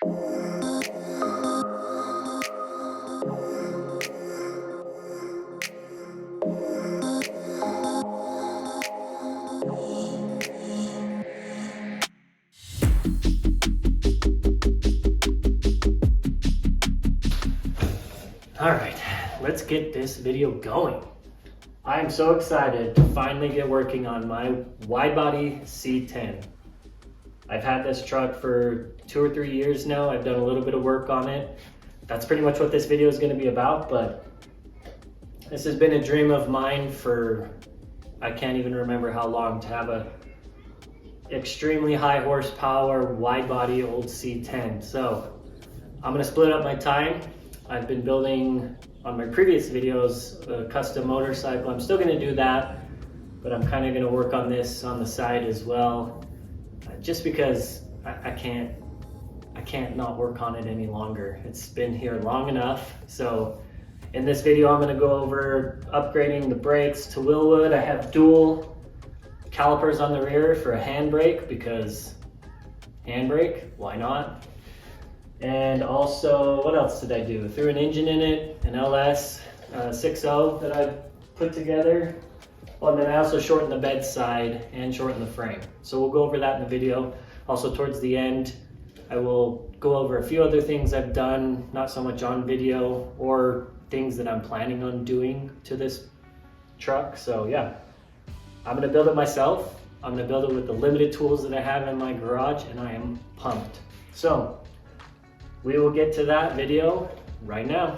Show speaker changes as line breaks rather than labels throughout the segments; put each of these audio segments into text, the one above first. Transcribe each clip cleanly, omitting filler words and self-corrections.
All right, let's get this video going. I am so excited to finally get working on my Widebody C10. I've had this truck for 2 or 3 years now. I've done a little bit of work on it. That's pretty much what this video is going to be about, but this has been a dream of mine for, I can't even remember how long, to have a extremely high horsepower wide body old C10. So I'm going to split up my time. I've been building on my previous videos a custom motorcycle. I'm still going to do that, but I'm kind of going to work on this on the side as well, just because I can't not work on it any longer. It's been here long enough. So in this video, I'm going to go over upgrading the brakes to Willwood. I have dual calipers on the rear for a handbrake, because handbrake, why not? And also, what else did I do? Threw an engine in it, an LS 6.0 that I put together. Well, and then I also shortened the bed side and shortened the frame. So we'll go over that in the video. Also towards the end, I will go over a few other things I've done, not so much on video, or things that I'm planning on doing to this truck. So yeah, I'm gonna build it myself. I'm gonna build it with the limited tools that I have in my garage, and I am pumped. So we will get to that video right now.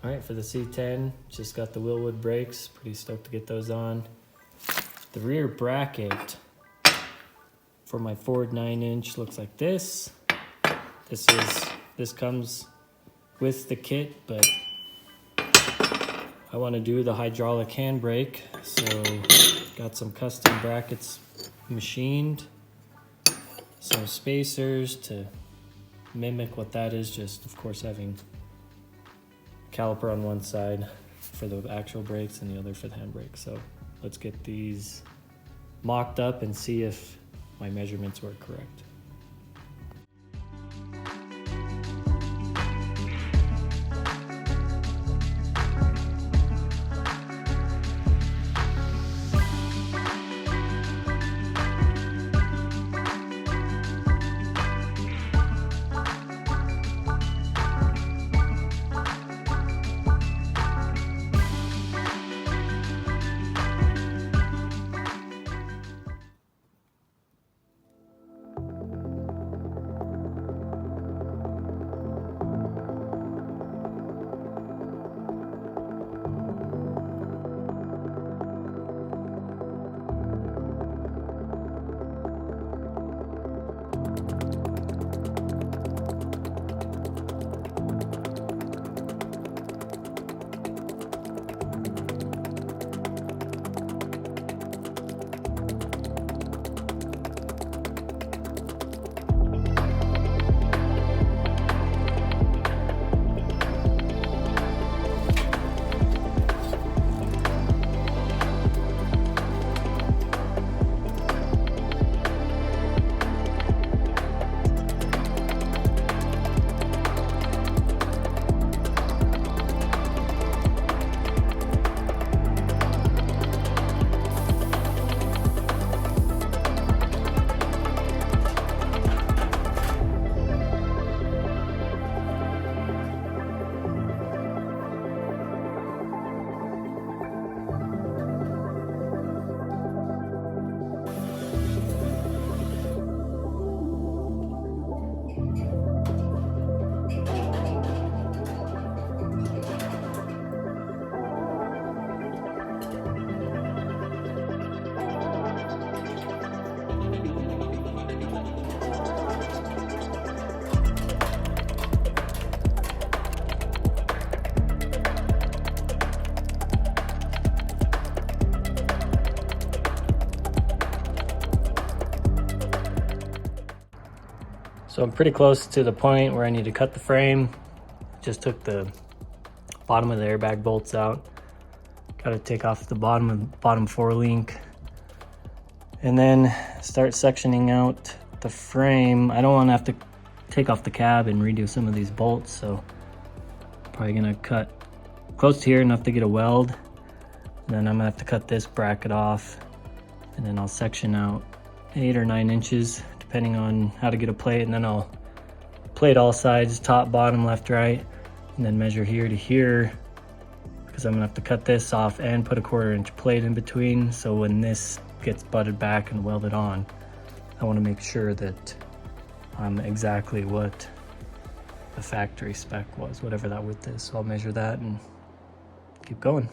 All right, for the C10, just got the Willwood brakes. Pretty stoked to get those on. The rear bracket for my Ford 9-inch looks like this. This comes with the kit, but I want to do the hydraulic handbrake, so got some custom brackets machined, some spacers to mimic what that is, just of course having caliper on one side for the actual brakes and the other for the handbrake. So let's get these mocked up and see if my measurements were correct. So I'm pretty close to the point where I need to cut the frame. Just took the bottom of the airbag bolts out. Got to take off the bottom 4 link, and then start sectioning out the frame. I don't want to have to take off the cab and redo some of these bolts, so probably gonna cut close to here enough to get a weld, and then I'm gonna have to cut this bracket off, and then I'll section out 8 or 9 inches depending on how to get a plate, and then I'll plate all sides, top, bottom, left, right, and then measure here to here, because I'm gonna have to cut this off and put a 1/4 inch plate in between, so when this gets butted back and welded on, I want to make sure that I'm exactly what the factory spec was, whatever that width is. So I'll measure that and keep going.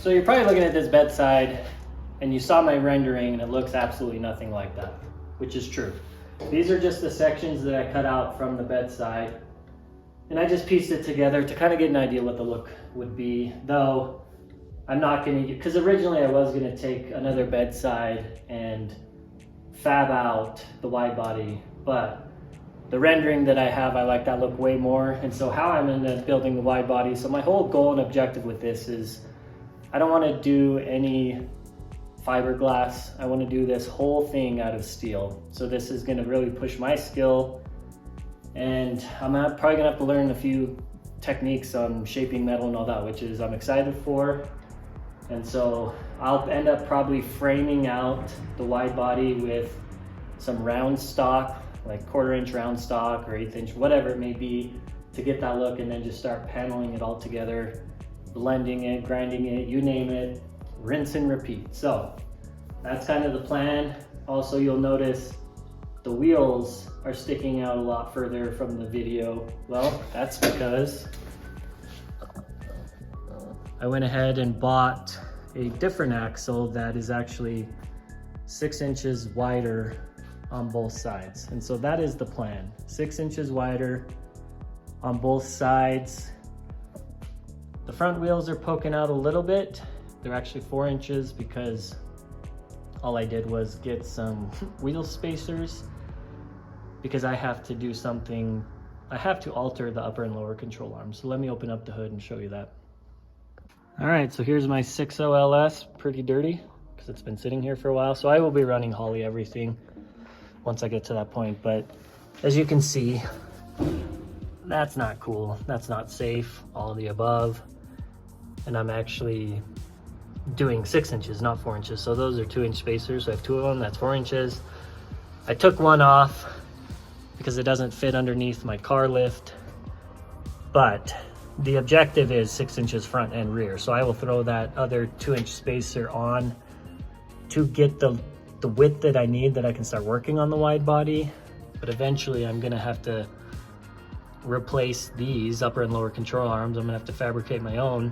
So you're probably looking at this bedside and you saw my rendering and it looks absolutely nothing like that, which is true. These are just the sections that I cut out from the bedside, and I just pieced it together to kind of get an idea what the look would be, though I'm not going to, because originally I was going to take another bedside and fab out the wide body, but the rendering that I have, I like that look way more. And so how I'm into building the wide body, so my whole goal and objective with this is I don't want to do any fiberglass. I want to do this whole thing out of steel. So this is going to really push my skill, and I'm probably gonna have to learn a few techniques on shaping metal and all that, which is I'm excited for. And so I'll end up probably framing out the wide body with some round stock, like 1/4 inch round stock or 1/8 inch, whatever it may be, to get that look, and then just start paneling it all together, blending it, grinding it, you name it, rinse and repeat. So that's kind of the plan. Also, you'll notice the wheels are sticking out a lot further from the video. Well, that's because I went ahead and bought a different axle that is actually 6 inches wider on both sides. And so that is the plan, 6 inches wider on both sides. The front wheels are poking out a little bit. They're actually 4 inches because all I did was get some wheel spacers, because I have to do something, I have to alter the upper and lower control arms. So let me open up the hood and show you that. All right, so here's my 6.0 LS, pretty dirty because it's been sitting here for a while. So I will be running Holley everything once I get to that point. But as you can see, that's not cool. That's not safe, all of the above. And I'm actually doing 6 inches, not 4 inches. So those are 2-inch spacers. So I have 2 of them, that's 4 inches. I took one off because it doesn't fit underneath my car lift, but the objective is 6 inches front and rear. So I will throw that other 2-inch spacer on to get the width that I need, that I can start working on the wide body. But eventually I'm gonna have to replace these upper and lower control arms. I'm gonna have to fabricate my own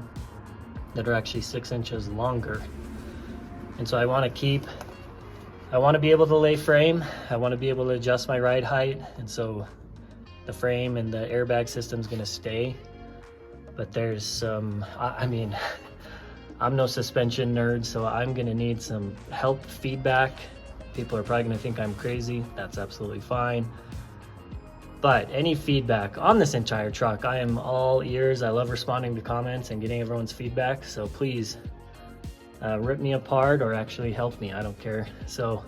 that are actually 6 inches longer. And so I want to be able to lay frame. I want to be able to adjust my ride height. And so the frame and the airbag system is going to stay. But there's some, I mean, I'm no suspension nerd, so I'm going to need some help, feedback. People are probably going to think I'm crazy. That's absolutely fine. But any feedback on this entire truck, I am all ears. I love responding to comments and getting everyone's feedback. So please rip me apart or actually help me. I don't care. So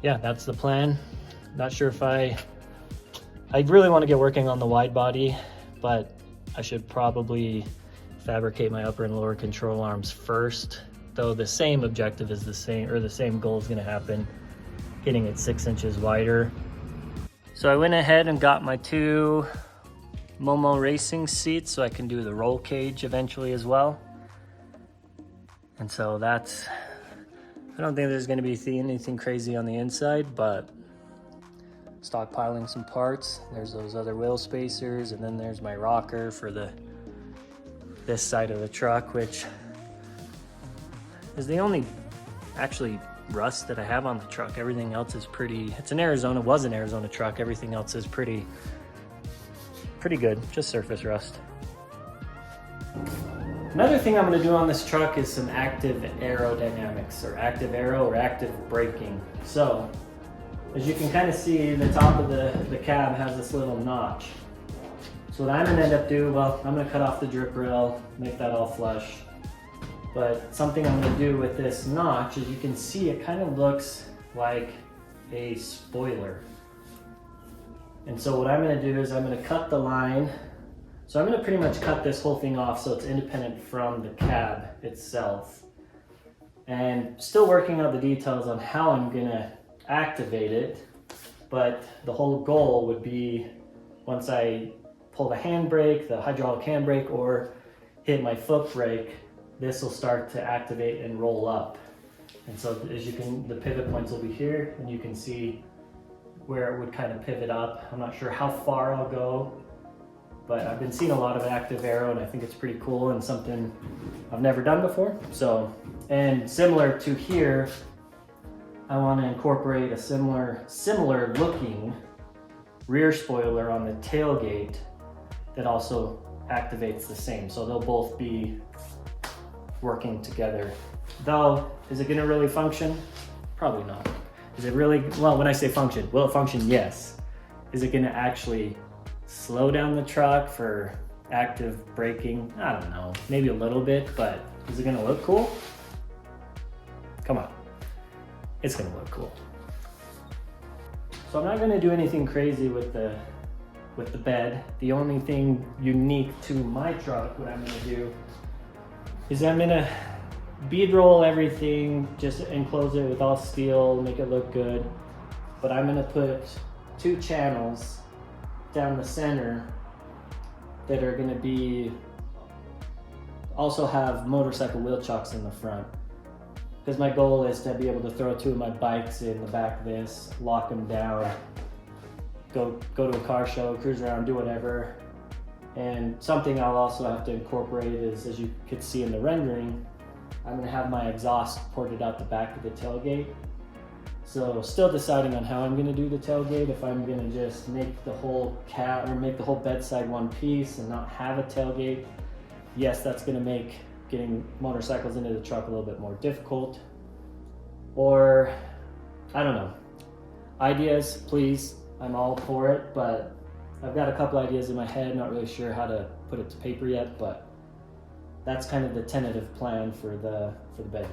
yeah, that's the plan. Not sure if I really want to get working on the wide body, but I should probably fabricate my upper and lower control arms first, though the same objective is the same, or the same goal is going to happen, getting it 6 inches wider. So I went ahead and got my 2 Momo racing seats so I can do the roll cage eventually as well. And so that's, I don't think there's going to be anything crazy on the inside, but stockpiling some parts. There's those other wheel spacers, and then there's my rocker for this side of the truck, which is the only actually rust that I have on the truck. Everything else is pretty, it's an Arizona, was an Arizona truck. Everything else is pretty good, just surface rust. Another thing I'm going to do on this truck is some active aerodynamics, or active aero, or active braking. So as you can kind of see, the top of the cab has this little notch. So what I'm going to end up doing, well, I'm going to cut off the drip rail, make that all flush. But something I'm going to do with this notch, as you can see, it kind of looks like a spoiler. And so what I'm going to do is I'm going to cut the line. So I'm going to pretty much cut this whole thing off so it's independent from the cab itself. And still working out the details on how I'm going to activate it. But the whole goal would be, once I pull the handbrake, the hydraulic handbrake, or hit my foot brake, this will start to activate and roll up. And so as you can, the pivot points will be here, and you can see where it would kind of pivot up. I'm not sure how far I'll go, but I've been seeing a lot of active aero and I think it's pretty cool and something I've never done before. So, and similar to here, I want to incorporate a similar looking rear spoiler on the tailgate that also activates the same. So they'll both be working together. Though, is it gonna really function? Probably not. Is it really, well, when I say function, will it function? Yes. Is it gonna actually slow down the truck for active braking? I don't know, maybe a little bit, but is it gonna look cool? Come on, it's gonna look cool. So I'm not gonna do anything crazy with the bed. The only thing unique to my truck, what I'm gonna do, is I'm gonna bead roll everything, just enclose it with all steel, make it look good. But I'm gonna put 2 channels down the center that are gonna be, also have motorcycle wheel chocks in the front. Because my goal is to be able to throw 2 of my bikes in the back of this, lock them down, go to a car show, cruise around, do whatever. And something I'll also have to incorporate is, as you could see in the rendering, I'm gonna have my exhaust ported out the back of the tailgate. So still deciding on how I'm gonna do the tailgate, if I'm gonna just make the whole make the whole bedside one piece and not have a tailgate. Yes, that's gonna make getting motorcycles into the truck a little bit more difficult. Or, I don't know. Ideas, please, I'm all for it, but I've got a couple ideas in my head, not really sure how to put it to paper yet, but that's kind of the tentative plan for the bed.